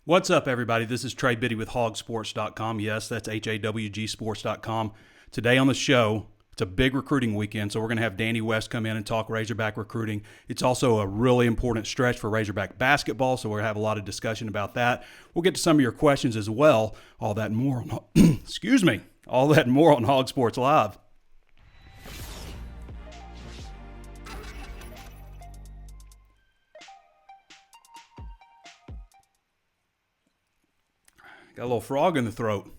What's up, everybody? This is Trey Biddy with HawgSports.com. Yes, that's HawgSports.com. Today on the show, it's a big recruiting weekend, so we're going to have Danny West come in and talk Razorback recruiting. It's also a really important stretch for Razorback basketball, so we're going to have a lot of discussion about that. We'll get to some of your questions as well. All that and more on, all that and more on Hog Sports Live. Got a little frog in the throat.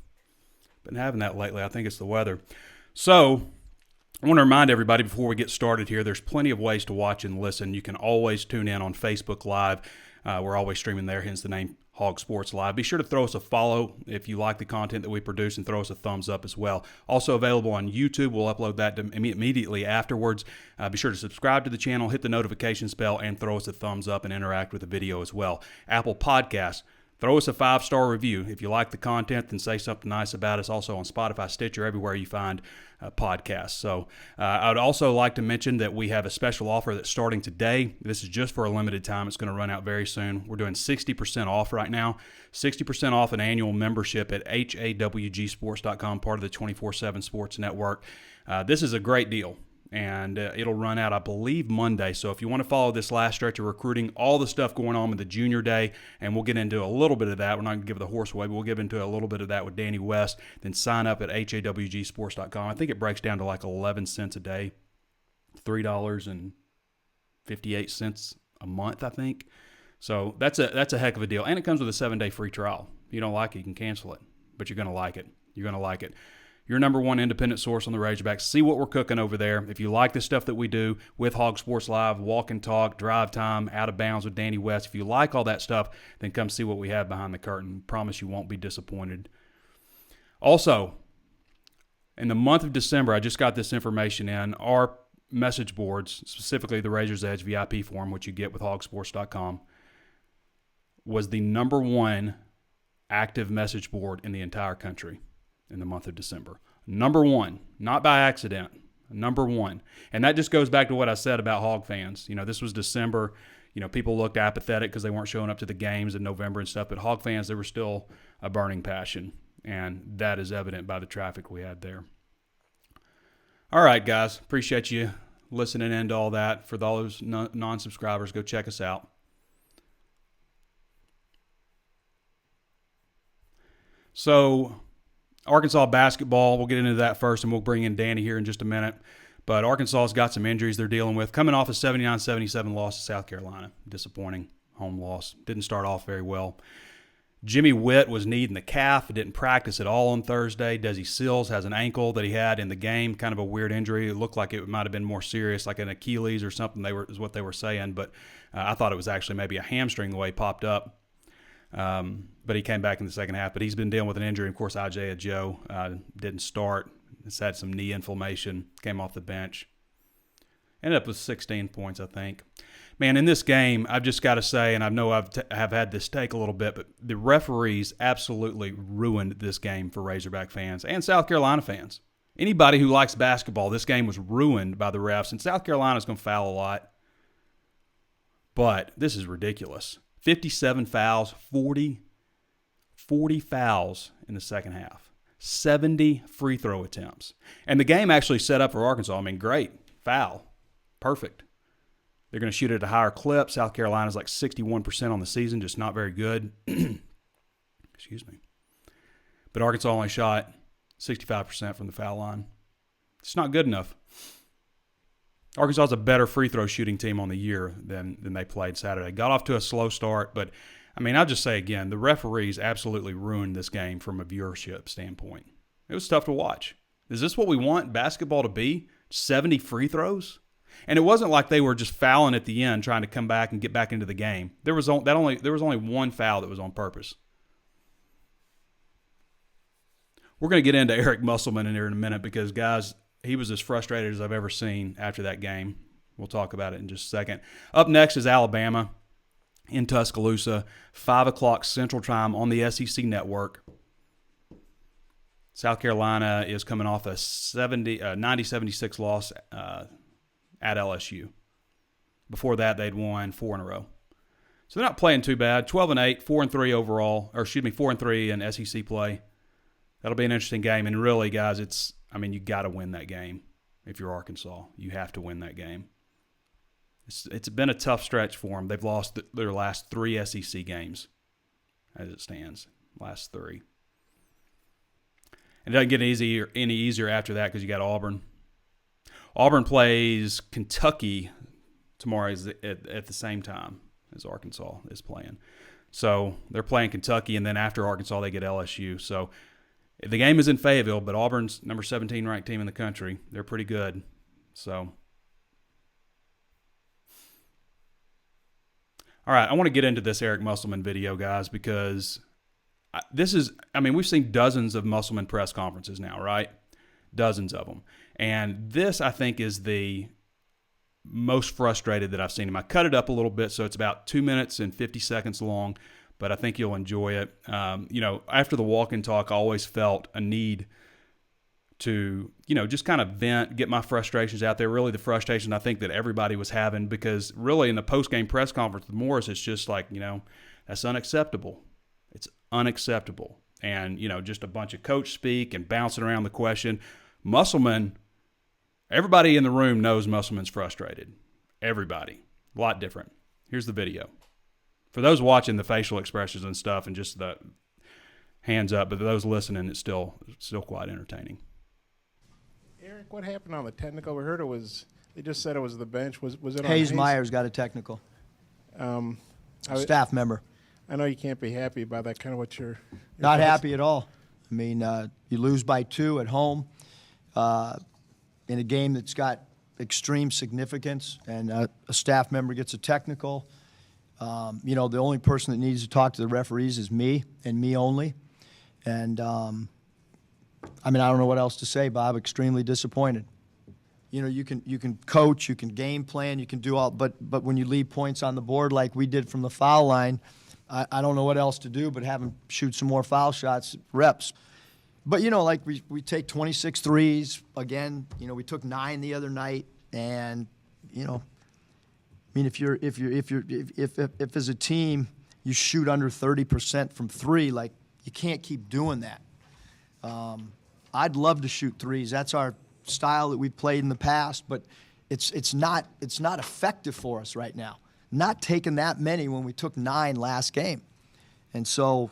Been having that lately. I think it's the weather. So, I want to remind everybody before we get started here, there's plenty of ways to watch and listen. You can always tune in on Facebook Live. We're always streaming there, hence the name Hog Sports Live. Be sure to throw us a follow if you like the content that we produce, and throw us a thumbs up as well. Also available on YouTube. We'll upload that immediately afterwards. Be sure to subscribe to the channel, hit the notifications bell, and throw us a thumbs up and interact with the video as well. Apple Podcasts. Throw us a 5-star review. If you like the content, then say something nice about us. Also on Spotify, Stitcher, everywhere you find podcasts. So I would also like to mention that we have a special offer that's starting today. This is just for a limited time. It's going to run out very soon. We're doing 60% off right now. 60% off an annual membership at HawgSports.com, part of the 24/7 Sports Network. This is a great deal. And it'll run out, I believe, Monday. So if you want to follow this last stretch of recruiting, all the stuff going on with the junior day, and we'll get into a little bit of that. We're not going to give the horse away, but we'll get into a little bit of that with Danny West. Then sign up at HawgSports.com. I think it breaks down to like 11 cents a day, $3.58 a month, I think. So that's a heck of a deal. And it comes with a 7-day free trial. If you don't like it, you can cancel it. But you're going to like it. You're going to like it. Your number one independent source on the Razorbacks. See what we're cooking over there. If you like the stuff that we do with Hog Sports Live, Walk and Talk, Drive Time, Out of Bounds with Danny West, if you like all that stuff, then come see what we have behind the curtain. Promise you won't be disappointed. Also, in the month of December, I just got this information in. Our message boards, specifically the Razor's Edge VIP forum, which you get with HawgSports.com, was the number one active message board in the entire country in the month of December. Number one, not by accident, number one. And that just goes back to what I said about Hog fans. You know, this was December. You know, people looked apathetic because they weren't showing up to the games in November and stuff. But Hog fans, there was still a burning passion. And that is evident by the traffic we had there. All right, guys. Appreciate you listening in to all that. For those non-subscribers, go check us out. So, Arkansas basketball, we'll get into that first, and we'll bring in Danny here in just a minute. But Arkansas's got some injuries they're dealing with. Coming off a 79-77 loss to South Carolina. Disappointing home loss. Didn't start off very well. Jimmy Witt was kneed in the calf. Didn't practice at all on Thursday. Desi Sills has an ankle that he had in the game. Kind of a weird injury. It looked like it might have been more serious, like an Achilles or something is what they were saying. But I thought it was actually maybe a hamstring the way he popped up. But he came back in the second half. But he's been dealing with an injury. Of course, Isaiah Joe didn't start. He's had some knee inflammation. Came off the bench. Ended up with 16 points, I think. Man, in this game, I've just got to say, and I know I've had this take a little bit, but the referees absolutely ruined this game for Razorback fans and South Carolina fans. Anybody who likes basketball, this game was ruined by the refs. And South Carolina's going to foul a lot. But this is ridiculous. 57 fouls, 40 fouls in the second half. 70 free throw attempts. And the game actually set up for Arkansas. I mean, great. Foul. Perfect. They're going to shoot at a higher clip. South Carolina's like 61% on the season, just not very good. Excuse me. But Arkansas only shot 65% from the foul line. It's not good enough. Arkansas is a better free throw shooting team on the year than they played Saturday. Got off to a slow start, but I mean, I'll just say again, the referees absolutely ruined this game from a viewership standpoint. It was tough to watch. Is this what we want basketball to be? 70 free throws? And it wasn't like they were just fouling at the end trying to come back and get back into the game. There was only one foul that was on purpose. We're going to get into Eric Musselman in here in a minute because, guys, he was as frustrated as I've ever seen after that game. We'll talk about it in just a second. Up next is Alabama in Tuscaloosa, 5 o'clock Central Time on the SEC Network. South Carolina is coming off a 90-76 loss at LSU. Before that, they'd won 4 in a row. So they're not playing too bad. 12-8, 4-3 overall, or excuse me, 4-3 in SEC play. That'll be an interesting game. And really, guys, you got to win that game if you're Arkansas. You have to win that game. It's been a tough stretch for them. They've lost their last 3 SEC games as it stands, last 3. And it doesn't get any easier after that because you got Auburn. Auburn plays Kentucky tomorrow at the same time as Arkansas is playing. So they're playing Kentucky, and then after Arkansas, they get LSU. So the game is in Fayetteville, but Auburn's number 17 ranked team in the country. They're pretty good. So, all right, I want to get into this Eric Musselman video, guys, because we've seen dozens of Musselman press conferences now, right? Dozens of them. And this, I think, is the most frustrated that I've seen him. I cut it up a little bit, so it's about 2 minutes and 50 seconds long, but I think you'll enjoy it. After the walk-in talk, I always felt a need to, just kind of vent, get my frustrations out there, really the frustration I think that everybody was having, because really in the post-game press conference with Morris, it's just like, that's unacceptable. It's unacceptable. And, just a bunch of coach speak and bouncing around the question. Musselman, everybody in the room knows Musselman's frustrated. Everybody. A lot different. Here's the video. For those watching, the facial expressions and stuff and just the hands up, but those listening, it's still quite entertaining. Eric, what happened on the technical? We heard they just said it was the bench. Was it on Hayes Myers got a technical. Staff member. I know you can't be happy about that. Kind of what you're Not happy at all. I mean, you lose by 2 at home in a game that's got extreme significance, and a staff member gets a technical. The only person that needs to talk to the referees is me and me only. And, I don't know what else to say, Bob. Extremely disappointed. You can coach, you can game plan, you can do all, but when you leave points on the board like we did from the foul line, I don't know what else to do but have him shoot some more foul shots, reps. But, we take 26 threes. Again, we took 9 the other night. And, if as a team you shoot under 30% from 3, like, you can't keep doing that. I'd love to shoot threes. That's our style that we've played in the past, but it's not effective for us right now. Not taking that many when we took 9 last game. And so,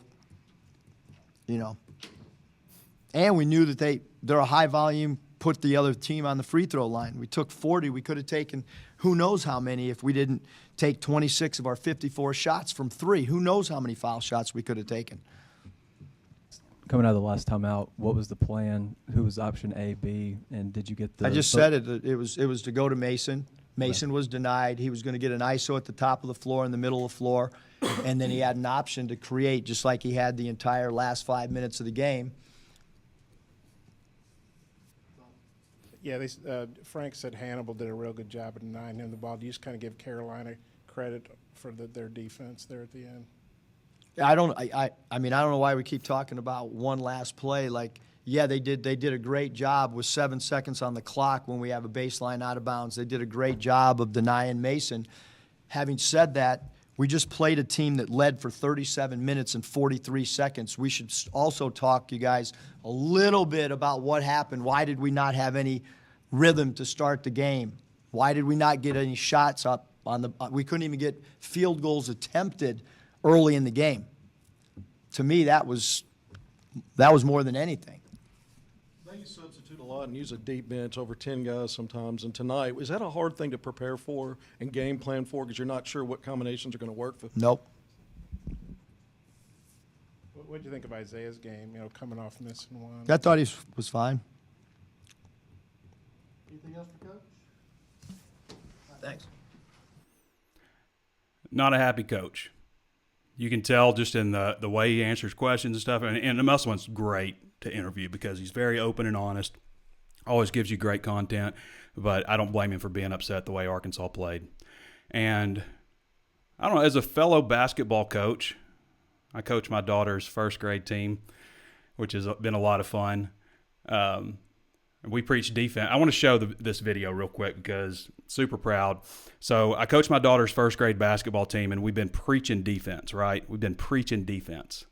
and we knew that they're a high volume, put the other team on the free throw line. We took 40. We could have taken who knows how many if we didn't take 26 of our 54 shots from 3. Who knows how many foul shots we could have taken. Coming out of the last time out, what was the plan? Who was option A, B, and did you get the... I just said it. It was to go to Mason. Mason was denied. He was going to get an ISO at the top of the floor, in the middle of the floor, and then he had an option to create just like he had the entire last 5 minutes of the game. Yeah, Frank said Hannibal did a real good job at denying him the ball. Do you just kind of give Carolina credit for their defense there at the end? I don't know why we keep talking about one last play. Like, yeah, they did a great job with 7 seconds on the clock when we have a baseline out of bounds. They did a great job of denying Mason. Having said that, we just played a team that led for 37 minutes and 43 seconds. We should also talk, you guys, a little bit about what happened. Why did we not have any rhythm to start the game? Why did we not get any shots up on the – we couldn't even get field goals attempted early in the game. To me, that was more than anything. They substitute a lot and use a deep bench over 10 guys sometimes. And tonight, is that a hard thing to prepare for and game plan for because you're not sure what combinations are going to work for? Nope. What did you think of Isaiah's game, coming off missing one? I thought he was fine. Anything else for Coach? Thanks. Not a happy coach. You can tell just in the way he answers questions and stuff. And the Musselman's great to interview because he's very open and honest, always gives you great content. But I don't blame him for being upset the way Arkansas played. And I don't know, as a fellow basketball coach, I coach my daughter's first grade team, which has been a lot of fun. We preach defense. I want to show this video real quick because super proud. So I coach my daughter's first grade basketball team, and we've been preaching defense, right? We've been preaching defense.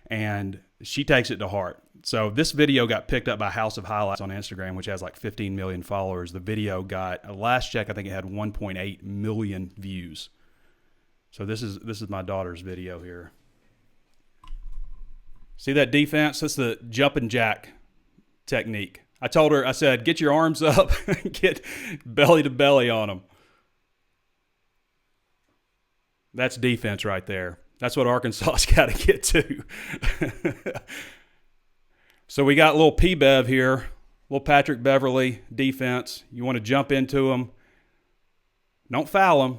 And she takes it to heart. So this video got picked up by House of Highlights on Instagram, which has like 15 million followers. The video got, last check, I think it had 1.8 million views. So this is my daughter's video here. See that defense? That's the jumping jack technique. I told her, I said, get your arms up, get belly to belly on them. That's defense right there. That's what Arkansas's got to get to. So we got a little P-Bev here, little Patrick Beverly defense. You want to jump into him. Don't foul him.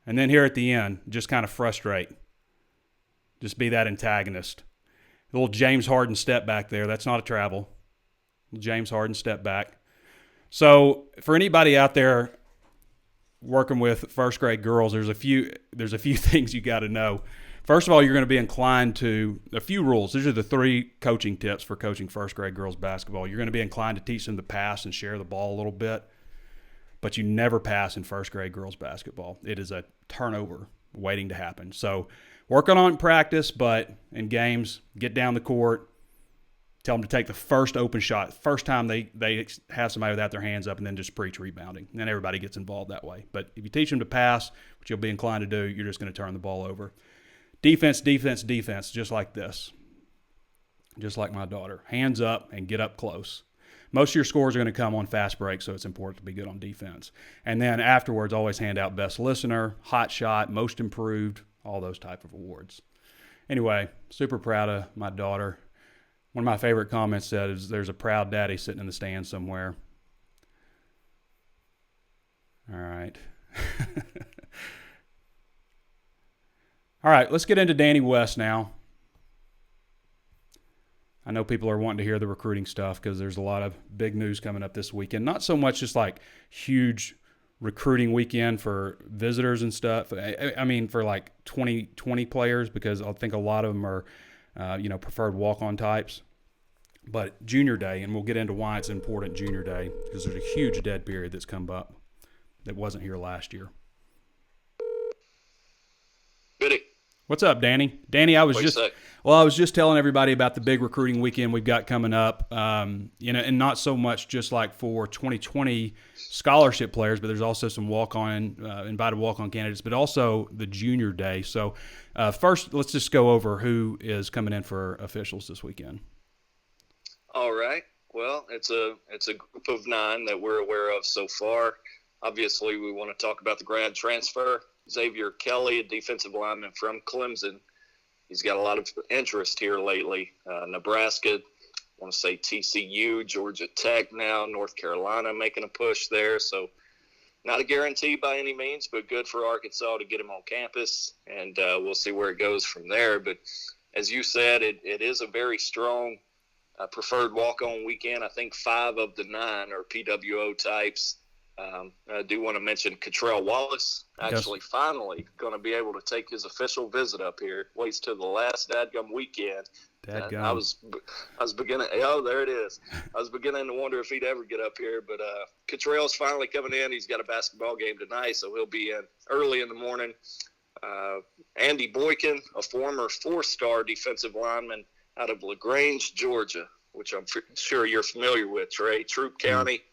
And then here at the end, just kind of frustrate. Just be that antagonist. A little James Harden step back there. That's not a travel. James Harden step back. So for anybody out there working with first grade girls, there's a few things you got to know. First of all, you're going to be inclined to a few rules. These are the 3 coaching tips for coaching first grade girls basketball. You're going to be inclined to teach them to pass and share the ball a little bit, but you never pass in first grade girls basketball. It is a turnover waiting to happen. So work on it in practice, but in games, get down the court, tell them to take the first open shot, first time they have somebody without their hands up, and then just preach rebounding. And then everybody gets involved that way. But if you teach them to pass, which you'll be inclined to do, you're just going to turn the ball over. Defense, defense, defense, just like this. Just like my daughter. Hands up and get up close. Most of your scores are going to come on fast breaks, so it's important to be good on defense. And then afterwards, always hand out best listener, hot shot, most improved, all those type of awards. Anyway, super proud of my daughter. One of my favorite comments said is, there's a proud daddy sitting in the stands somewhere. All right. All right, let's get into Danny West now. I know people are wanting to hear the recruiting stuff because there's a lot of big news coming up this weekend. Not so much just like huge recruiting weekend for visitors and stuff. I mean, for like 20 players, because I think a lot of them are, preferred walk-on types. But junior day, and we'll get into why it's important junior day, because there's a huge dead period that's come up that wasn't here last year. Biddy. What's up, Danny? Danny, I was just telling everybody about the big recruiting weekend we've got coming up, and not so much just like for 2020 scholarship players, but there's also some invited walk-on candidates, but also the junior day. So first, let's just go over who is coming in for officials this weekend. All right. Well, it's a group of 9 that we're aware of so far. Obviously, we want to talk about the grad transfer. Xavier Kelly, a defensive lineman from Clemson. He's got a lot of interest here lately. Nebraska, I want to say TCU, Georgia Tech now, North Carolina making a push there. So not a guarantee by any means, but good for Arkansas to get him on campus, and we'll see where it goes from there. But as you said, it is a very strong preferred walk-on weekend. I think 5 of the 9 are PWO types. I do want to mention Catrell Wallace, actually finally going to be able to take his official visit up here. Waits till the last dadgum weekend. I was beginning. Oh, there it is. I was beginning to wonder if he'd ever get up here, but Catrell's finally coming in. He's got a basketball game tonight, so he'll be in early in the morning. Andy Boykin, a former 4-star defensive lineman out of LaGrange, Georgia, which I'm sure you're familiar with, Trey. Troup County.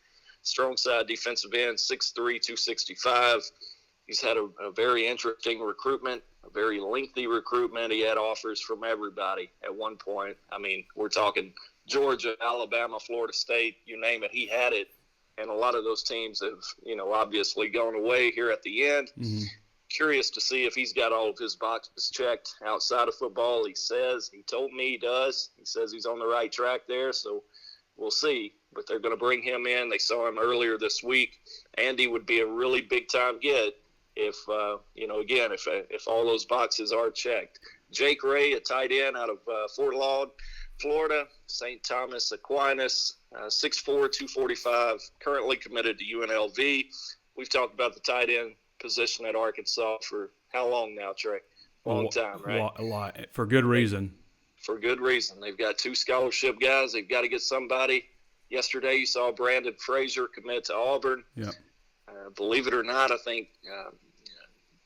Strong side defensive end, 6'3", 265. He's had a very interesting recruitment, a very lengthy recruitment. He had offers from everybody at one point. I mean, we're talking Georgia, Alabama, Florida State, you name it. He had it, and a lot of those teams have, obviously gone away here at the end. Mm-hmm. Curious to see if he's got all of his boxes checked outside of football. He told me he does. He says he's on the right track there, so we'll see. But they're going to bring him in. They saw him earlier this week. Andy would be a really big-time get if all those boxes are checked. Jake Ray, a tight end out of Fort Laud, Florida. St. Thomas Aquinas, 6'4", 245, currently committed to UNLV. We've talked about the tight end position at Arkansas for how long now, Trey? Long time, right? A lot. For good reason. For good reason. They've got 2 scholarship guys. They've got to get somebody yesterday you saw Brandon Frazier commit to Auburn. Yeah. Believe it or not, I think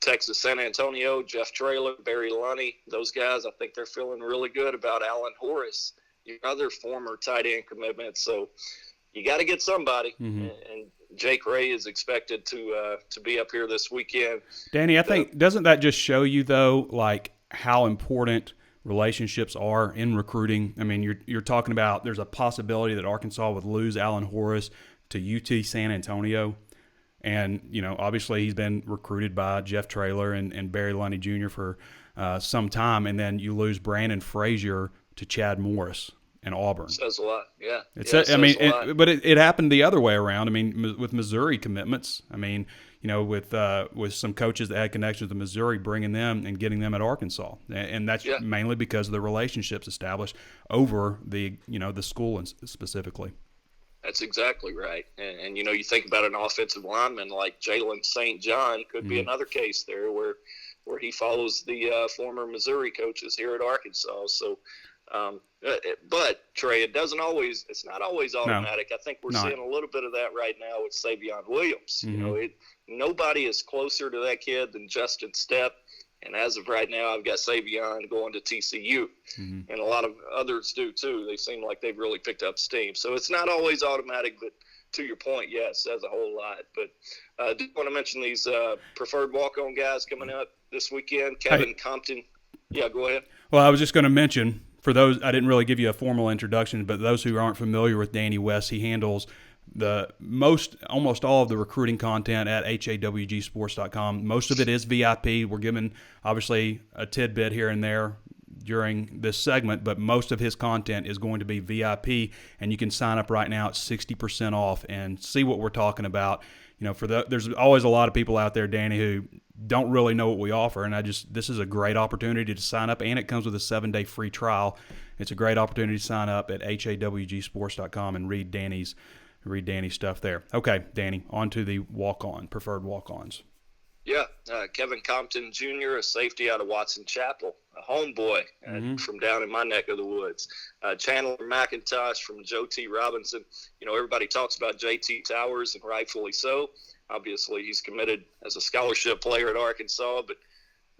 Texas San Antonio, Jeff Traylor, Barry Lunny, those guys, I think they're feeling really good about Alan Horace, your other former tight end commitment. So you got to get somebody, and Jake Ray is expected to be up here this weekend. Danny, I think, doesn't that just show you, though, like how important relationships are in recruiting? I mean, you're talking about there's a possibility that Arkansas would lose Alan Horace to UT San Antonio. And, obviously he's been recruited by Jeff Traylor and Barry Lunny Jr. for some time. And then you lose Brandon Frazier to Chad Morris in Auburn. Says a lot, yeah. But it happened the other way around. I mean, with Missouri commitments, I mean, with some coaches that had connections with Missouri, bringing them and getting them at Arkansas. And that's mainly because of the relationships established over the school specifically. That's exactly right. And you think about an offensive lineman like Jalen St. John could be another case there where he follows the former Missouri coaches here at Arkansas. So, but Trey, it's not always automatic. No, I think we're seeing a little bit of that right now with Savion Williams. Nobody is closer to that kid than Justin Stepp. And as of right now, I've got Savion going to TCU, and a lot of others do too. They seem like they've really picked up steam. So it's not always automatic, but to your point, yes, says a whole lot. But I do want to mention these preferred walk-on guys coming up this weekend. Kevin Compton. Yeah, go ahead. Well, I was just going to mention, for those, I didn't really give you a formal introduction, but those who aren't familiar with Danny West, he handles almost all of the recruiting content at HawgSports.com. Most of it is VIP. We're giving, obviously, a tidbit here and there during this segment, but most of his content is going to be VIP, and you can sign up right now at 60% off and see what we're talking about. There's always a lot of people out there, Danny, who don't really know what we offer, and this is a great opportunity to sign up, and it comes with a 7-day free trial. It's a great opportunity to sign up at HawgSports.com and read Danny's stuff there. Okay, Danny, on to the preferred walk-ons. Yeah, Kevin Compton Jr., a safety out of Watson Chapel, a homeboy from down in my neck of the woods. Chandler McIntosh from Joe T. Robinson. Everybody talks about J.T. Towers, and rightfully so. Obviously, he's committed as a scholarship player at Arkansas, but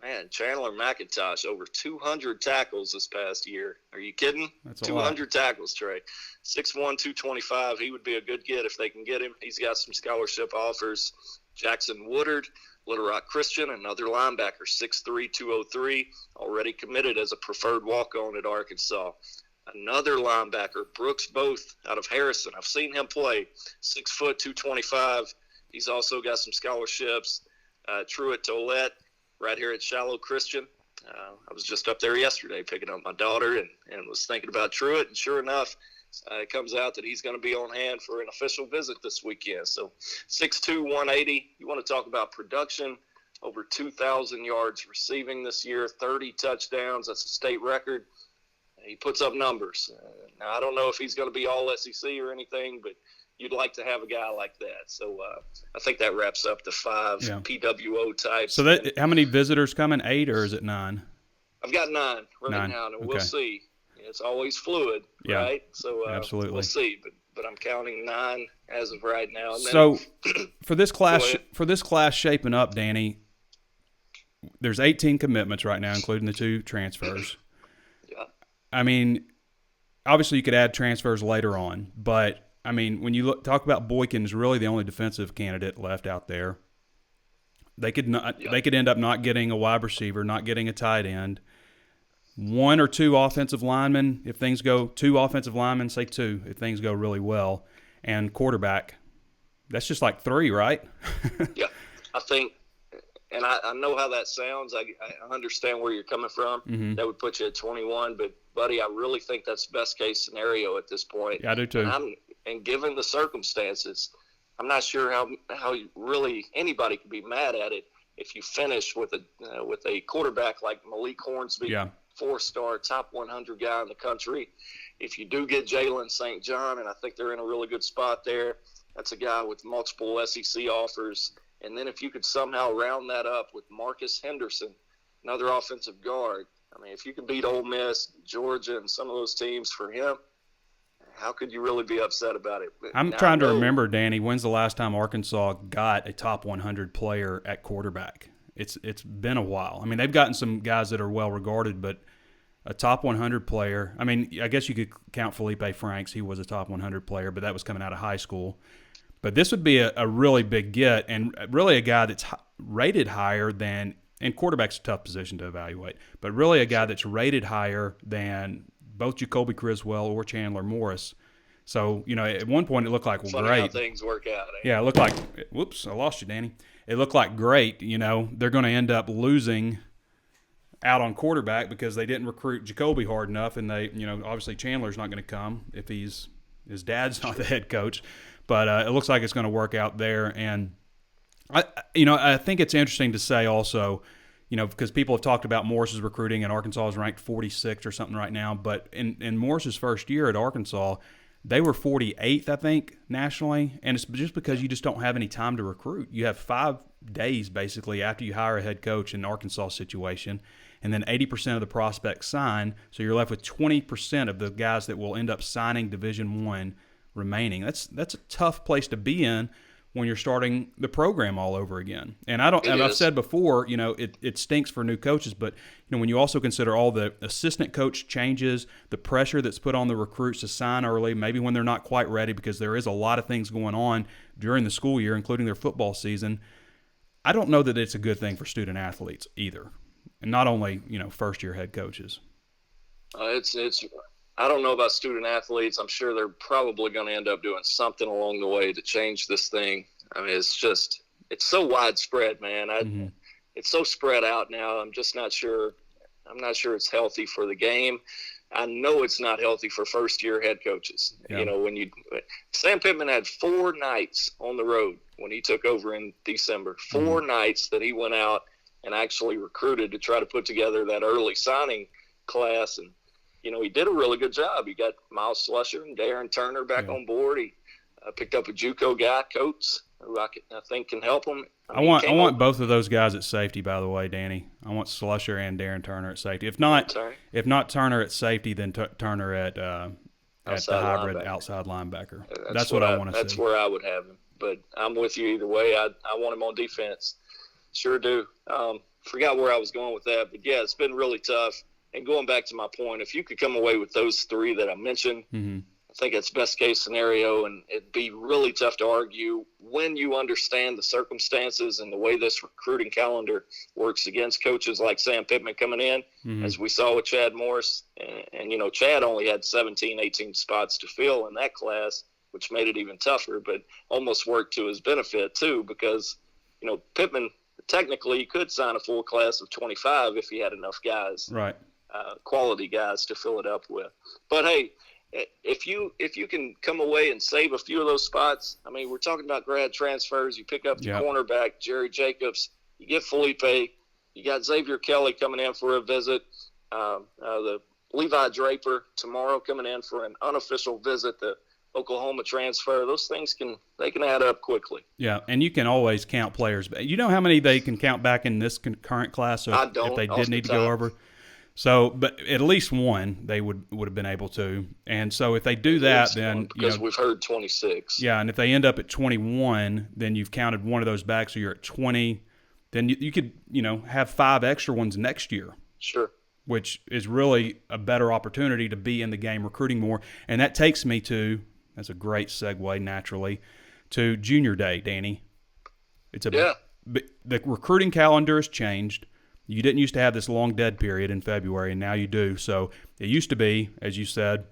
man, Chandler McIntosh, over 200 tackles this past year. Are you kidding? That's a 200 lot. tackles, Trey. 6'1", 225. He would be a good get if they can get him. He's got some scholarship offers. Jackson Woodard, Little Rock Christian, another linebacker, 6'3", 203, already committed as a preferred walk-on at Arkansas. Another linebacker, Brooks Both, out of Harrison. I've seen him play, 6 foot, 225. He's also got some scholarships. Truett Tollett, right here at Shallow Christian. I was just up there yesterday picking up my daughter and was thinking about Truett, and sure enough, it comes out that he's going to be on hand for an official visit this weekend. So 6'2", 180. You want to talk about production, over 2,000 yards receiving this year, 30 touchdowns. That's a state record. He puts up numbers. Now, I don't know if he's going to be all SEC or anything, but you'd like to have a guy like that. So I think that wraps up the 5 PWO types. So how many visitors coming? 8 or is it 9? I've got 9 right now, and we'll see. It's always fluid, right? So absolutely, we'll see. But I'm counting 9 as of right now. And so for this class shaping up, Danny, there's 18 commitments right now, including the 2 transfers. Yeah. I mean, obviously you could add transfers later on, but I mean, when you talk about Boykin's really the only defensive candidate left out there. They could end up not getting a wide receiver, not getting a tight end. 1 or 2 offensive linemen, if things go 2 offensive linemen, say 2, if things go really well, and quarterback. That's just like 3, right? Yeah, I think, and I know how that sounds. I understand where you're coming from. Mm-hmm. That would put you at 21, but buddy, I really think that's best case scenario at this point. Yeah, I do too. And given the circumstances, I'm not sure how really anybody could be mad at it if you finish with a quarterback like Malik Hornsby. Yeah. 4-star, top 100 guy in the country. If you do get Jalen St. John, and I think they're in a really good spot there, that's a guy with multiple SEC offers. And then if you could somehow round that up with Marcus Henderson, another offensive guard. I mean, if you could beat Ole Miss, Georgia, and some of those teams for him, how could you really be upset about it? I'm Now, trying to I know- remember, Danny, when's the last time Arkansas got a top 100 player at quarterback? It's been a while. I mean, they've gotten some guys that are well regarded, but a top 100 player. I mean, I guess you could count Felipe Franks. He was a top 100 player, but that was coming out of high school. But this would be a really big get, and really a guy that's rated higher than – and quarterback's a tough position to evaluate, but really a guy that's rated higher than both Jacoby Criswell or Chandler Morris. So, at one point it looked like, well, Funny great. how things work out. Yeah, it looked like – whoops, I lost you, Danny. It looked like great. They're going to end up losing – out on quarterback because they didn't recruit Jacoby hard enough, and they, obviously Chandler's not going to come if his dad's not the head coach, but it looks like it's going to work out there. And I think it's interesting to say also, because people have talked about Morris's recruiting, and Arkansas is ranked 46th or something right now, but in Morris's first year at Arkansas, they were 48th, I think, nationally, and it's just because you just don't have any time to recruit. You have 5 days basically after you hire a head coach in Arkansas situation, and then 80% of the prospects sign, so you're left with 20% of the guys that will end up signing Division I remaining. That's a tough place to be in when you're starting the program all over again. And I've said before, it stinks for new coaches, but when you also consider all the assistant coach changes, the pressure that's put on the recruits to sign early, maybe when they're not quite ready because there is a lot of things going on during the school year, including their football season. I don't know that it's a good thing for student athletes either. And not only, first-year head coaches. It's. I don't know about student athletes. I'm sure they're probably going to end up doing something along the way to change this thing. I mean, it's so widespread, man. It's so spread out now. I'm just not sure. I'm not sure it's healthy for the game. I know it's not healthy for first-year head coaches. Yeah. Sam Pittman had 4 nights on the road when he took over in December. 4 nights that he went out and actually recruited to try to put together that early signing class. And, he did a really good job. He got Miles Slusher and Darren Turner back on board. He picked up a JUCO guy, Coates, who I think can help him. I want both of those guys at safety, by the way, Danny. I want Slusher and Darren Turner at safety. If not Turner at safety, then Turner at the hybrid outside linebacker. That's what I want to see. That's where I would have him. But I'm with you either way. I want him on defense. Sure do. Forgot where I was going with that. But, yeah, it's been really tough. And going back to my point, if you could come away with those 3 that I mentioned, I think it's best-case scenario, and it'd be really tough to argue when you understand the circumstances and the way this recruiting calendar works against coaches like Sam Pittman coming in, as we saw with Chad Morris. And Chad only had 17, 18 spots to fill in that class, which made it even tougher, but almost worked to his benefit too because, Pittman – technically, he could sign a full class of 25 if he had enough guys, right? Quality guys to fill it up with. But hey, if you can come away and save a few of those spots, I mean, we're talking about grad transfers. You pick up the cornerback, Jerry Jacobs. You get Felipe. You got Xavier Kelly coming in for a visit. The Levi Draper tomorrow coming in for an unofficial visit. The Oklahoma transfer, those things can add up quickly. Yeah, and you can always count players. You know how many they can count back in this current class? So I don't. If they did need to go over. So, but at least one they would have been able to. And so if they do that, then because we've heard 26. Yeah, and if they end up at 21, then you've counted one of those back, so you're at 20. Then you could have 5 extra ones next year. Sure. Which is really a better opportunity to be in the game recruiting more. And that takes me to – that's a great segue, naturally, to Junior Day, Danny. The recruiting calendar has changed. You didn't used to have this long dead period in February, and now you do. So it used to be, as you said,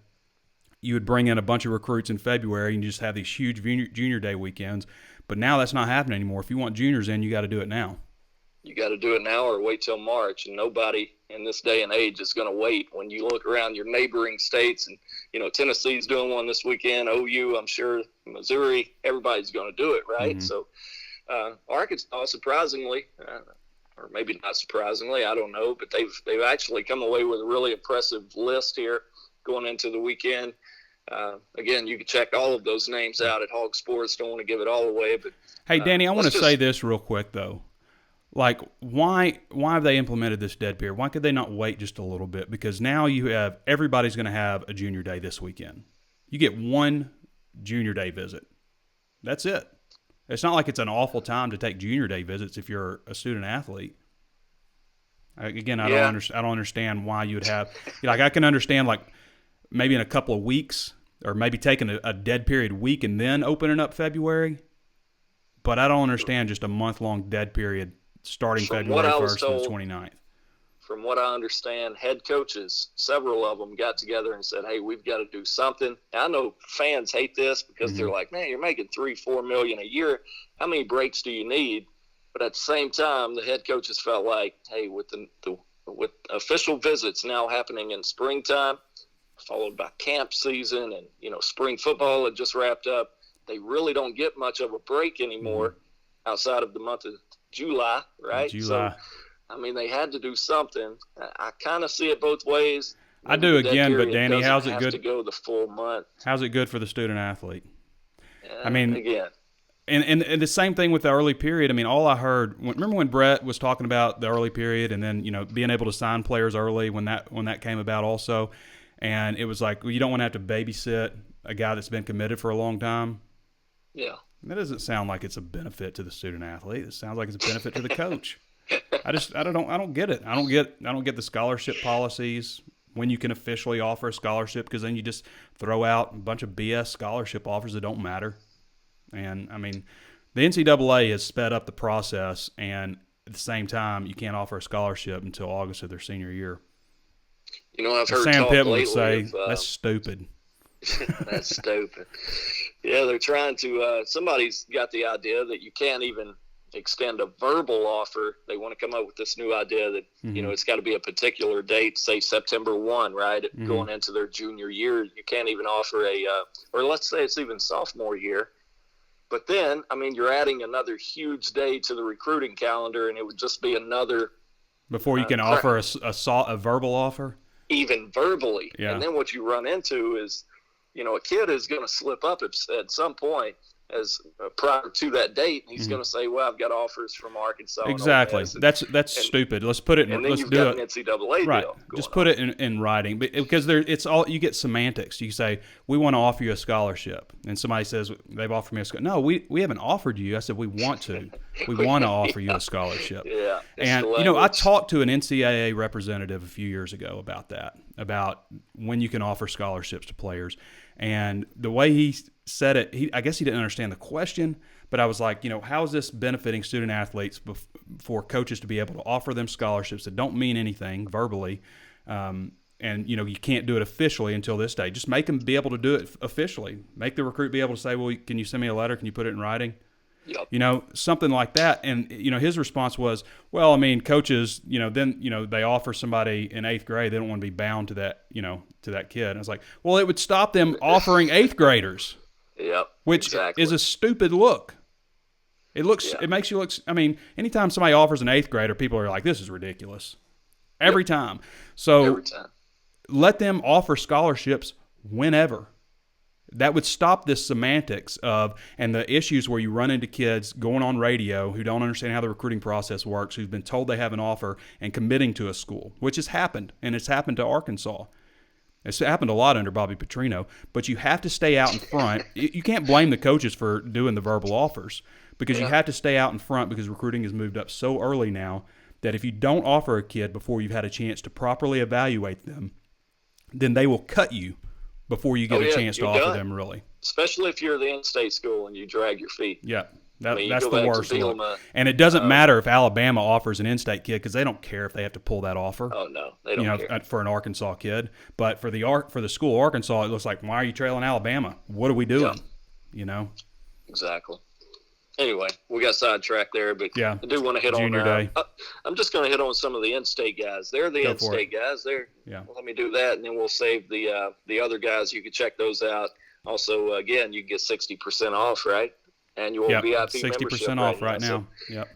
you would bring in a bunch of recruits in February and you just have these huge Junior Day weekends. But now that's not happening anymore. If you want juniors in, you got to do it now. You got to do it now or wait till March, and nobody in this day and age is going to wait. When you look around your neighboring states, and Tennessee's doing one this weekend, OU, I'm sure, Missouri, everybody's going to do it, right? So Arkansas, surprisingly, or maybe not surprisingly, I don't know, but they've actually come away with a really impressive list here going into the weekend. Again, you can check all of those names out at HawgSports. Don't want to give it all away, but hey, Danny, I want to say this real quick though. Like, why have they implemented this dead period? Why could they not wait just a little bit? Because now everybody's going to have a Junior Day this weekend. You get one junior day visit. That's it. It's not like it's an awful time to take junior day visits if you're a student athlete. Again, I don't understand why you would have like I can understand like maybe in a couple of weeks or maybe taking a dead period week and then opening up February. But I don't understand just a month-long dead period starting February 1st to the 29th. From what I understand, head coaches, several of them got together and said, hey, we've got to do something. I know fans hate this because they're like, man, you're making $3-4 million a year. How many breaks do you need? But at the same time, the head coaches felt like, hey, with with official visits now happening in springtime, followed by camp season and, spring football had just wrapped up, they really don't get much of a break anymore outside of the month of July, right? July. So, they had to do something. I kind of see it both ways. I do again, but Danny, how's it good? To go the full month. How's it good for the student athlete? Again. And the same thing with the early period. All I heard, remember when Brett was talking about the early period and then, being able to sign players early when that came about also. And it was like, well, you don't want to have to babysit a guy that's been committed for a long time. Yeah. That doesn't sound like it's a benefit to the student athlete. It sounds like it's a benefit to the coach. I don't get it. I don't get the scholarship policies when you can officially offer a scholarship, because then you just throw out a bunch of BS scholarship offers that don't matter. And the NCAA has sped up the process, and at the same time, you can't offer a scholarship until August of their senior year. I've heard Sam talk Pittman lately would say, of, that's stupid. That's stupid. Yeah, they're trying to somebody's got the idea that you can't even extend a verbal offer. They want to come up with this new idea that, it's got to be a particular date, say September 1, right? Going into their junior year, you can't even offer or let's say it's even sophomore year. But then, you're adding another huge day to the recruiting calendar, and it would just be another. Before you can offer a verbal offer? Even verbally. Yeah. And then what you run into is, a kid is going to slip up at some point as prior to that date. He's going to say, well, I've got offers from Arkansas. Exactly. That's stupid. Let's put it in. And then let's you've do got it. an NCAA Right. deal. Just put it in writing, because it's all, you get semantics. You say, we want to offer you a scholarship, and somebody says they've offered me a scholarship. No, we haven't offered you. I said we want to. We want to offer you a scholarship. Yeah. And I talked to an NCAA representative a few years ago about that, about when you can offer scholarships to players, and the way he said it, I guess he didn't understand the question. But I was like, how is this benefiting student athletes for coaches to be able to offer them scholarships that don't mean anything verbally? And, you can't do it officially until this day. Just make them be able to do it officially. Make the recruit be able to say, well, can you send me a letter? Can you put it in writing? Yep. Something like that. And, his response was, well, coaches, then, they offer somebody in 8th grade. They don't want to be bound to that, to that kid. And I was like, well, it would stop them offering 8th graders. Yep. Which exactly. is a stupid look. It makes you look, anytime somebody offers an 8th grader, people are like, this is ridiculous. Every time. So Every time. Let them offer scholarships whenever. That would stop this semantics and the issues where you run into kids going on radio who don't understand how the recruiting process works, who've been told they have an offer and committing to a school, which has happened, and it's happened to Arkansas. It's happened a lot under Bobby Petrino, but you have to stay out in front. You can't blame the coaches for doing the verbal offers, because you have to stay out in front, because recruiting has moved up so early now that if you don't offer a kid before you've had a chance to properly evaluate them, then they will cut you before you get a chance to offer them, really. Especially if you're the in-state school and you drag your feet. Yeah. That's the worst look. And it doesn't matter if Alabama offers an in-state kid, because they don't care if they have to pull that offer. Oh no, they don't care. For an Arkansas kid. But for the school Arkansas, it looks like, why are you trailing Alabama? What are we doing? Exactly. Anyway, we got sidetracked there, but I do want to hit Junior on. Day. I'm just going to hit on some of the in-state guys. They're the in-state guys. Let me do that, and then we'll save the other guys. You can check those out. Also, again, you can get 60% off, right? Annual VIP 60% off right now.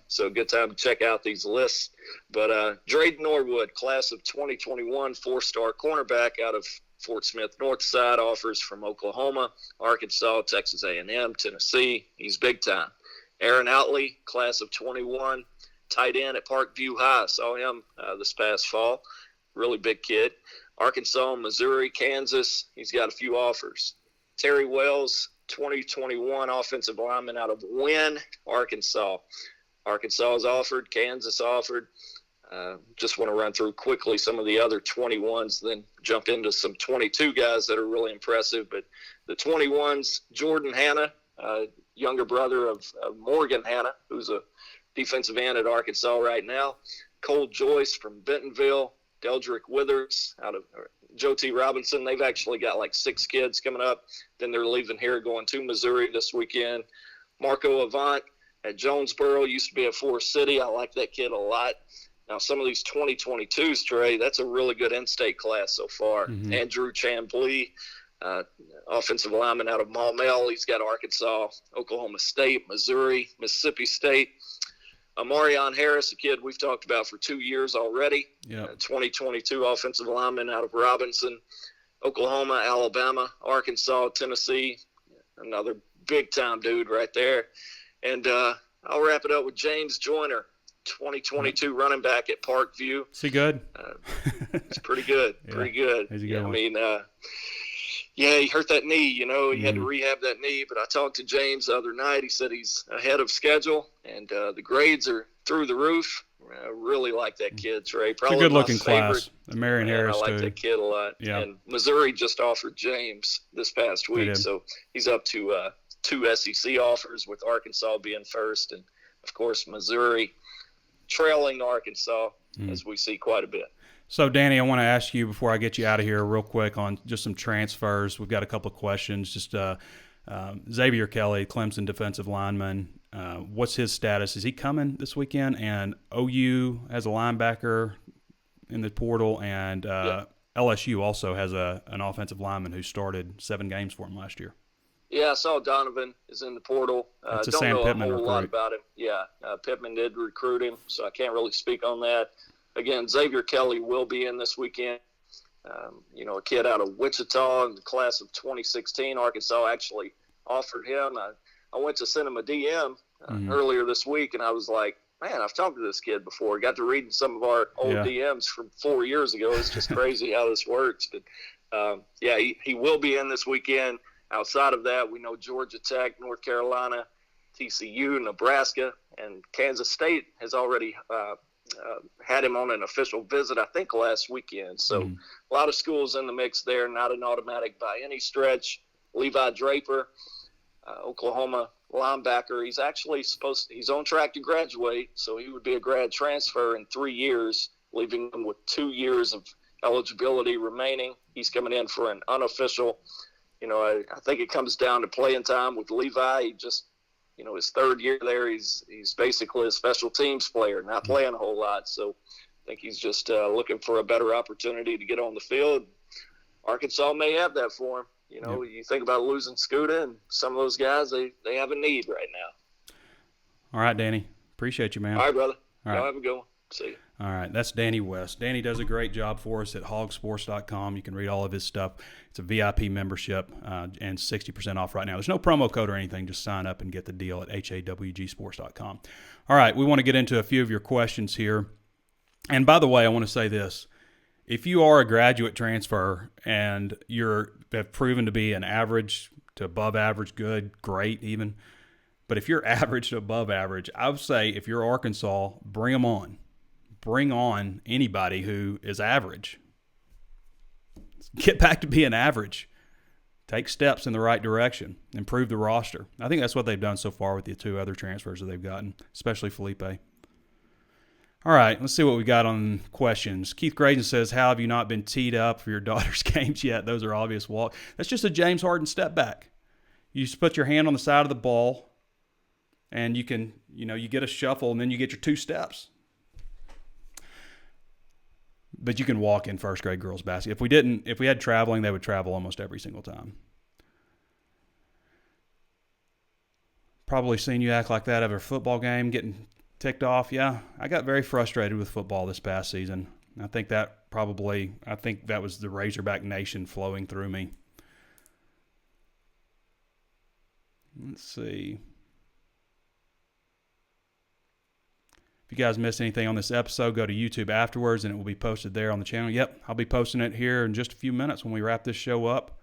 So good time to check out these lists. But Drayden Norwood, class of 2021, 4-star cornerback out of Fort Smith Northside, offers from Oklahoma, Arkansas, Texas A&M, Tennessee. He's big time. Aaron Outley, class of 21, tight end at Parkview High. Saw him this past fall. Really big kid. Arkansas, Missouri, Kansas. He's got a few offers. Terry Wells, 2021 offensive lineman out of Wynne, Arkansas. Arkansas has offered, Kansas offered. Just want to run through quickly some of the other 21s, then jump into some 22 guys that are really impressive. But the 21s, Jordan Hanna, younger brother of Morgan Hanna, who's a defensive end at Arkansas right now. Cole Joyce from Bentonville, Deldrick Withers out of Joe T. Robinson. They've actually got like 6 kids coming up. Then they're leaving here going to Missouri this weekend. Marco Avant at Jonesboro, used to be at Forest City. I like that kid a lot. Now, some of these 2022s, Trey, that's a really good in-state class so far. Mm-hmm. Andrew Chamblee, offensive lineman out of Maumelle. He's got Arkansas, Oklahoma State, Missouri, Mississippi State. Amarion Harris, a kid we've talked about for 2 years already. Yep. 2022 offensive lineman out of Robinson, Oklahoma, Alabama, Arkansas, Tennessee. Another big-time dude right there. And I'll wrap it up with James Joyner, 2022 running back at Parkview. Is he good? It's pretty good. Yeah. Pretty good. He's a good one. I mean, he hurt that knee, He had to rehab that knee. But I talked to James the other night. He said he's ahead of schedule, and the grades are through the roof. I really like that kid, Trey. Probably It's a good-looking my favorite. class. Marion Harris, I like too. that kid a lot. Yeah. And Missouri just offered James this past They week, did. so he's up to 2 SEC offers, with Arkansas being first, and, of course, Missouri trailing Arkansas, as we see quite a bit. So, Danny, I want to ask you before I get you out of here real quick on just some transfers. We've got a couple of questions. Just Xavier Kelly, Clemson defensive lineman. What's his status? Is he coming this weekend? And OU has a linebacker in the portal, and LSU also has an offensive lineman who started 7 games for him last year. Yeah, I saw Donovan is in the portal. That's a Don't Sam know Pittman a whole lot recruit. about him. Yeah, Pittman did recruit him, so I can't really speak on that. Again, Xavier Kelly will be in this weekend. A kid out of Wichita in the class of 2016. Arkansas actually offered him. I went to send him a DM earlier this week, and I was like, man, I've talked to this kid before. Got to reading some of our old DMs from 4 years ago. It's just crazy how this works. But, he will be in this weekend. Outside of that, we know Georgia Tech, North Carolina, TCU, Nebraska, and Kansas State has already had him on an official visit, I think, last weekend. So a lot of schools in the mix there, not an automatic by any stretch. Levi Draper, Oklahoma linebacker, he's actually he's on track to graduate, so he would be a grad transfer in 3 years, leaving him with 2 years of eligibility remaining. He's coming in for an unofficial. I think it comes down to playing time with Levi. He just, his 3rd year there, he's basically a special teams player, not playing a whole lot. So I think he's just looking for a better opportunity to get on the field. Arkansas may have that for him. You think about losing Scuda, and some of those guys, they have a need right now. All right, Danny. Appreciate you, man. All right, brother. All right. Y'all have a good one. See you. All right, that's Danny West. Danny does a great job for us at HawgSports.com. You can read all of his stuff. It's a VIP membership and 60% off right now. There's no promo code or anything. Just sign up and get the deal at HawgSports.com. All right, we want to get into a few of your questions here. And by the way, I want to say this. If you are a graduate transfer and have proven to be an average to above average, good, great even, but if you're average to above average, I would say if you're Arkansas, bring them on. Bring on anybody who is average. Get back to being average. Take steps in the right direction. Improve the roster. I think that's what they've done so far with the 2 other transfers that they've gotten, especially Felipe. All right, let's see what we got on questions. Keith Graydon says, how have you not been teed up for your daughter's games yet? Those are obvious walks. That's just a James Harden step back. You just put your hand on the side of the ball, and you can, you get a shuffle, and then you get your 2 steps. But you can walk in first grade girls basketball. If we had traveling, they would travel almost every single time. Probably seen you act like that over a football game, getting ticked off. Yeah, I got very frustrated with football this past season. I think that was the Razorback Nation flowing through me. Let's see. If you guys missed anything on this episode, go to YouTube afterwards, and it will be posted there on the channel. Yep, I'll be posting it here in just a few minutes when we wrap this show up.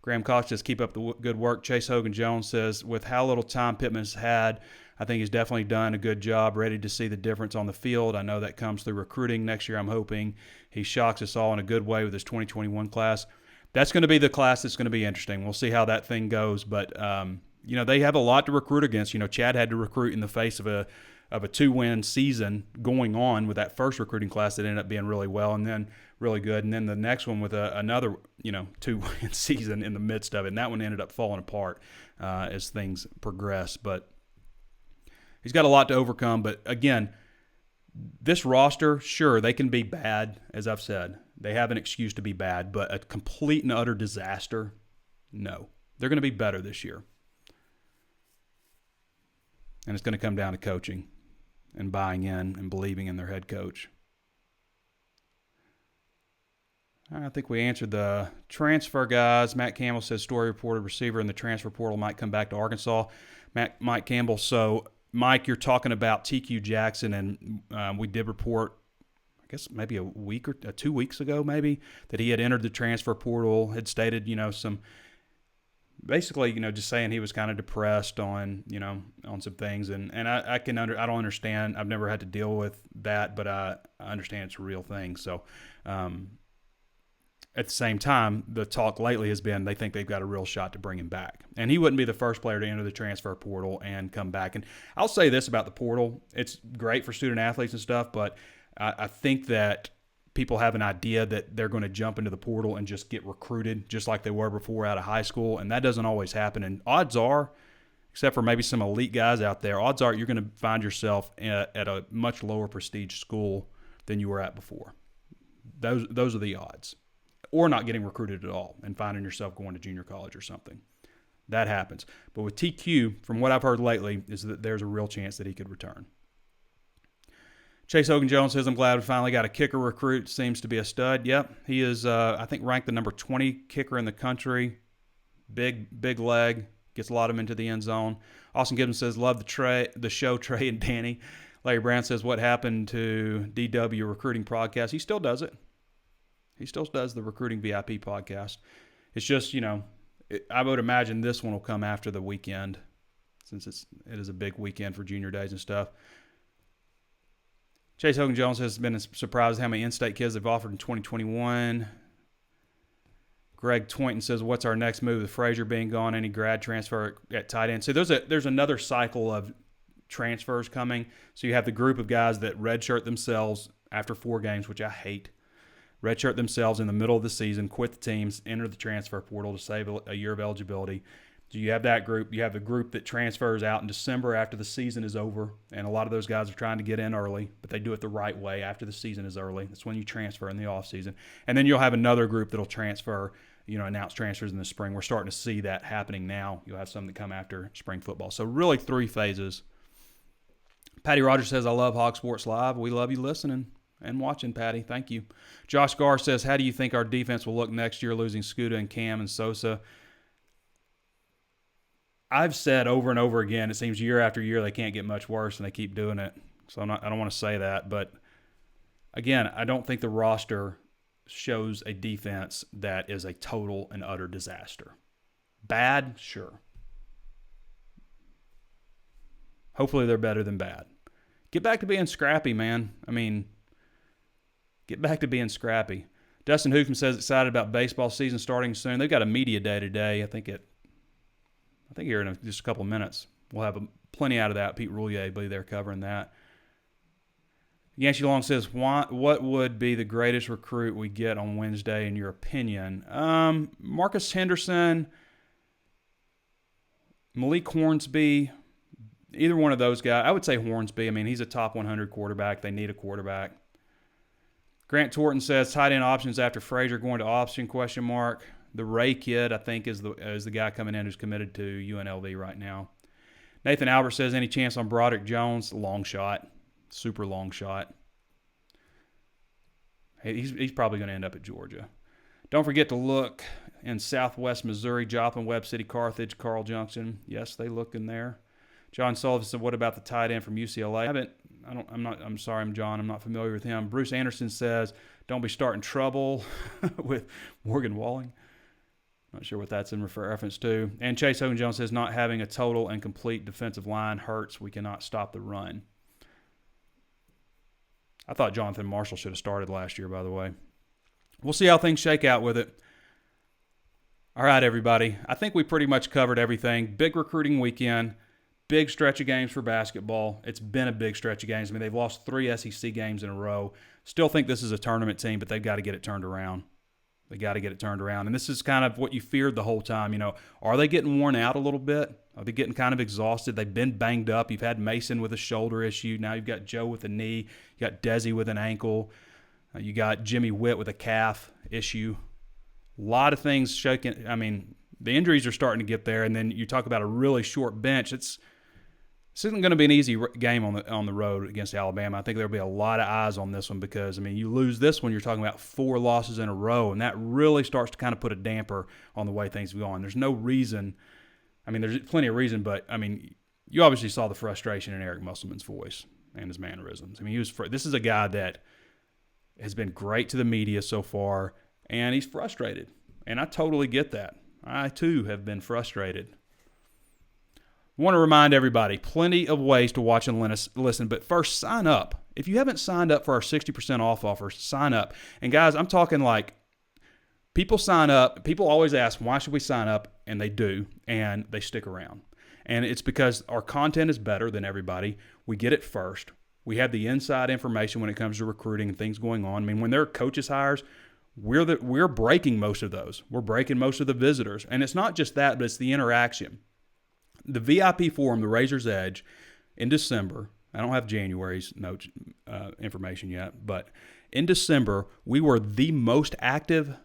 Graham Cox says, keep up the good work. Chase Hogan Jones says, with how little time Pittman's had, I think he's definitely done a good job, ready to see the difference on the field. I know that comes through recruiting. Next year, I'm hoping he shocks us all in a good way with his 2021 class. That's going to be the class that's going to be interesting. We'll see how that thing goes. But, they have a lot to recruit against. Chad had to recruit in the face of a 2-win season going on with that first recruiting class that ended up being really well and then really good. And then the next one with another, 2-win season in the midst of it. And that one ended up falling apart as things progress. But he's got a lot to overcome. But, again, this roster, sure, they can be bad, as I've said. They have an excuse to be bad. But a complete and utter disaster, no. They're going to be better this year. And it's going to come down to coaching and buying in and believing in their head coach. I think we answered the transfer guys. Matt Campbell says story reported receiver in the transfer portal might come back to Arkansas. Mike Campbell. So, Mike, you're talking about TQ Jackson, and we did report, I guess maybe a week or 2 weeks ago maybe, that he had entered the transfer portal, had stated, some – basically, just saying he was kind of depressed on some things, and I don't understand. I've never had to deal with that, but I understand it's a real thing. So, at the same time, the talk lately has been they think they've got a real shot to bring him back, and he wouldn't be the first player to enter the transfer portal and come back. And I'll say this about the portal: it's great for student athletes and stuff, but I think that people have an idea that they're going to jump into the portal and just get recruited just like they were before out of high school, and that doesn't always happen. And odds are, except for maybe some elite guys out there, odds are you're going to find yourself at a much lower prestige school than you were at before. Those are the odds. Or not getting recruited at all and finding yourself going to junior college or something. That happens. But with TQ, from what I've heard lately, is that there's a real chance that he could return. Chase Hogan Jones says, I'm glad we finally got a kicker recruit. Seems to be a stud. Yep, he is, I think, ranked the number 20 kicker in the country. Big leg. Gets a lot of them into the end zone. Austin Gibbons says, love the show, Trey and Danny. Larry Brown says, what happened to DW Recruiting Podcast? He still does it. He still does the Recruiting VIP podcast. It's just, I would imagine this one will come after the weekend, since it is a big weekend for junior days and stuff. Chase Hogan Jones has been surprised how many in-state kids they've offered in 2021. Greg Toynton says, what's our next move with Frazier being gone? Any grad transfer at tight end? So there's another cycle of transfers coming. So you have the group of guys that redshirt themselves after 4 games, which I hate. Redshirt themselves in the middle of the season, quit the teams, enter the transfer portal to save a year of eligibility. So you have that group. You have the group that transfers out in December after the season is over, and a lot of those guys are trying to get in early, but they do it the right way after the season is early. That's when you transfer in the offseason. And then you'll have another group that'll transfer, announce transfers in the spring. We're starting to see that happening now. You'll have some that come after spring football. So really 3 phases. Patty Rogers says, I love HawgSports Live. We love you listening and watching, Patty. Thank you. Josh Garr says, how do you think our defense will look next year, losing Scuda and Cam and Sosa? I've said over and over again, it seems year after year they can't get much worse, and they keep doing it. So I don't want to say that. But, again, I don't think the roster shows a defense that is a total and utter disaster. Bad? Sure. Hopefully they're better than bad. Get back to being scrappy, man. Get back to being scrappy. Dustin Hoofman says excited about baseball season starting soon. They've got a media day today. I think here in just a couple of minutes. We'll have plenty out of that. Pete Roulier will be there covering that. Yancey Long says, what would be the greatest recruit we get on Wednesday in your opinion? Marcus Henderson, Malik Hornsby, either one of those guys. I would say Hornsby. He's a top 100 quarterback. They need a quarterback. Grant Torton says, tight end options after Frazier going to option, ? The Ray kid, I think, is the guy coming in who's committed to UNLV right now. Nathan Albert says, any chance on Broderick Jones? Long shot. Super long shot. He's probably going to end up at Georgia. Don't forget to look in southwest Missouri, Joplin, Webb City, Carthage, Carl Junction. Yes, they look in there. John Sullivan said, what about the tight end from UCLA? I'm sorry, John. I'm not familiar with him. Bruce Anderson says, don't be starting trouble with Morgan Walling. Not sure what that's in reference to. And Chase Hogan Jones says not having a total and complete defensive line hurts. We cannot stop the run. I thought Jonathan Marshall should have started last year, by the way. We'll see how things shake out with it. All right, everybody. I think we pretty much covered everything. Big recruiting weekend. Big stretch of games for basketball. It's been a big stretch of games. I mean, they've lost 3 SEC games in a row. Still think this is a tournament team, but they've got to get it turned around. They got to get it turned around. And this is kind of what you feared the whole time. You know, are they getting worn out a little bit? Are they getting kind of exhausted? They've been banged up. You've had Mason with a shoulder issue. Now you've got Joe with a knee. You got Desi with an ankle. You got Jimmy Witt with a calf issue. A lot of things shaking. I mean, the injuries are starting to get there. And then you talk about a really short bench. This isn't going to be an easy game on the road against Alabama. I think there'll be a lot of eyes on this one because, I mean, you lose this one, you're talking about 4 losses in a row, and that really starts to kind of put a damper on the way things go on. There's no reason. I mean, there's plenty of reason, but, I mean, you obviously saw the frustration in Eric Musselman's voice and his mannerisms. I mean, this is a guy that has been great to the media so far, and he's frustrated, and I totally get that. I, too, have been frustrated. I want to remind everybody, plenty of ways to watch and listen, but first, sign up. If you haven't signed up for our 60% off offer, sign up. And guys, I'm talking like people sign up. People always ask, why should we sign up? And they do, and they stick around. And it's because our content is better than everybody. We get it first. We have the inside information when it comes to recruiting and things going on. I mean, when there are coaches hires, we're breaking most of those. We're breaking most of the visitors. And it's not just that, but it's the interaction. The VIP forum, the Razor's Edge, in December, I don't have January's information yet, but in December, we were the most active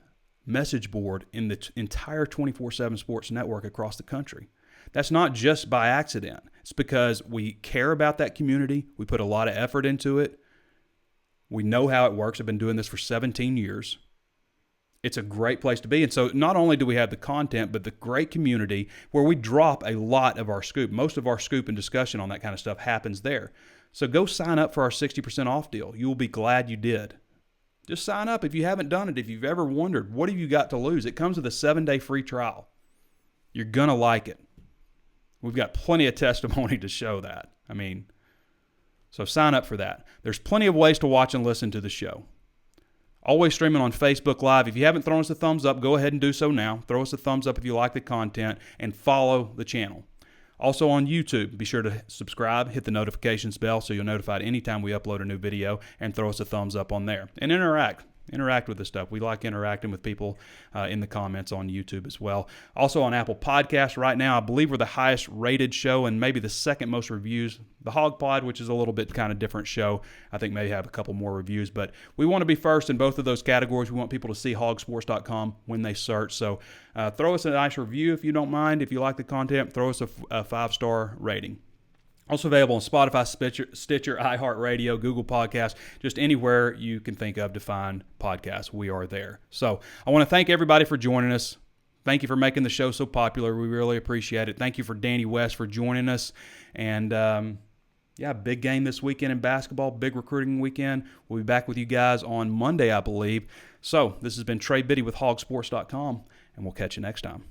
message board in the entire 24/7 Sports Network across the country. That's not just by accident. It's because we care about that community. We put a lot of effort into it. We know how it works. I've been doing this for 17 years. It's a great place to be. And so not only do we have the content, but the great community where we drop a lot of our scoop. Most of our scoop and discussion on that kind of stuff happens there. So go sign up for our 60% off deal. You will be glad you did. Just sign up if you haven't done it. If you've ever wondered, what have you got to lose? It comes with a 7-day free trial. You're going to like it. We've got plenty of testimony to show that. I mean, so sign up for that. There's plenty of ways to watch and listen to the show. Always streaming on Facebook Live. If you haven't thrown us a thumbs up, go ahead and do so now. Throw us a thumbs up if you like the content, and follow the channel. Also on YouTube, be sure to subscribe, hit the notifications bell so you're notified anytime we upload a new video, and throw us a thumbs up on there. And interact with this stuff. We like interacting with people in the comments on YouTube as well. Also on Apple Podcasts right now, I believe we're the highest rated show and maybe the second most reviews. The Hog Pod, which is a little bit kind of different show, I think maybe have a couple more reviews, but we want to be first in both of those categories. We want people to see HawgSports.com when they search. So throw us a nice review if you don't mind. If you like the content, throw us a 5-star rating. Also available on Spotify, Stitcher, iHeartRadio, Google Podcasts, just anywhere you can think of to find podcasts. We are there. So I want to thank everybody for joining us. Thank you for making the show so popular. We really appreciate it. Thank you for Danny West for joining us. And, big game this weekend in basketball, big recruiting weekend. We'll be back with you guys on Monday, I believe. So this has been Trey Biddy with HawgSports.com, and we'll catch you next time.